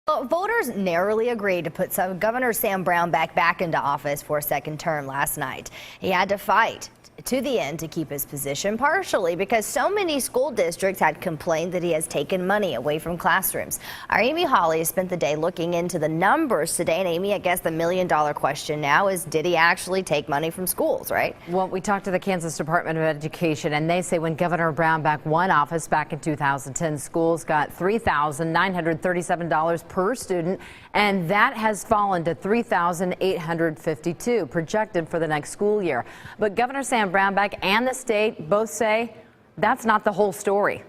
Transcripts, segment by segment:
Well, voters narrowly agreed to put Governor Sam Brownback back into office for a second term last night. He had to fight to the end to keep his position, partially because so many school districts had complained that he has taken money away from classrooms. Our Amy Hawley has spent the day looking into the numbers today. And Amy, I guess the million-dollar question now is, did he actually take money from schools, right? Well, we talked to the Kansas Department of Education, and they say when Governor Brownback won office back in 2010, schools got $3,937 per student, and that has fallen to $3,852 projected for the next school year. But Governor Sam Brownback and the state both say that's not the whole story.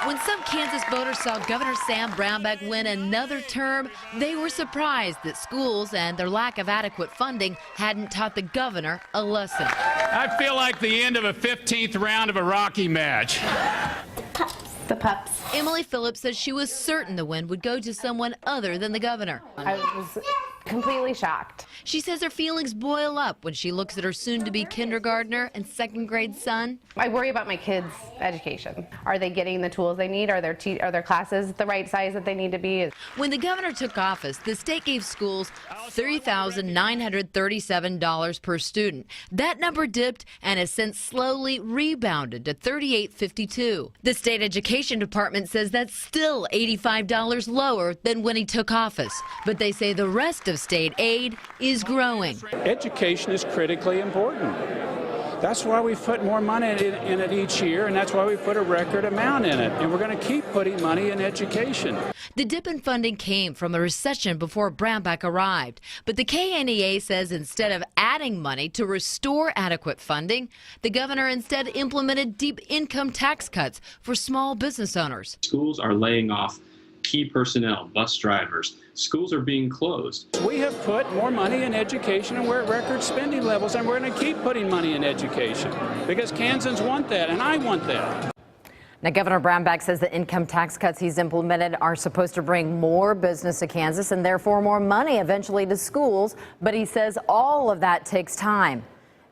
When some Kansas voters saw Governor Sam Brownback win another term, they were surprised that schools and their lack of adequate funding hadn't taught the governor a lesson. I feel like the end of a 15th round of a Rocky match. The pups. Emily Phillips says she was certain the win would go to someone other than the governor. I was completely shocked. She says her feelings boil up when she looks at her soon-to-be kindergartner and second grade son. I worry about my kids' education. Are they getting the tools they need? Are their classes the right size that they need to be? When the governor took office, the state gave schools $3,937 per student. That number dipped and has since slowly rebounded to $3,852. The state education department says that's still $85 lower than when he took office, but they say the rest of state aid is growing. Education is critically important. That's why we put more money in it each year, and that's why we put a record amount in it. And we're going to keep putting money in education. The dip in funding came from a recession before Brownback arrived. But the KNEA says instead of adding money to restore adequate funding, the governor instead implemented deep income tax cuts for small business owners. Schools are laying off key personnel, bus drivers. Schools are being closed. We have put more money in education, and we're at record spending levels, and we're going to keep putting money in education because Kansans want that, and I want that. Now, Governor Brownback says the income tax cuts he's implemented are supposed to bring more business to Kansas and therefore more money eventually to schools. But he says all of that takes time.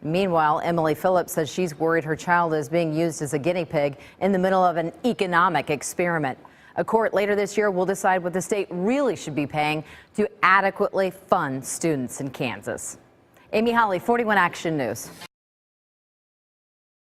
Meanwhile, Emily Phillips says she's worried her child is being used as a guinea pig in the middle of an economic experiment. A court later this year will decide what the state really should be paying to adequately fund students in Kansas. Amy Hawley, 41 Action News.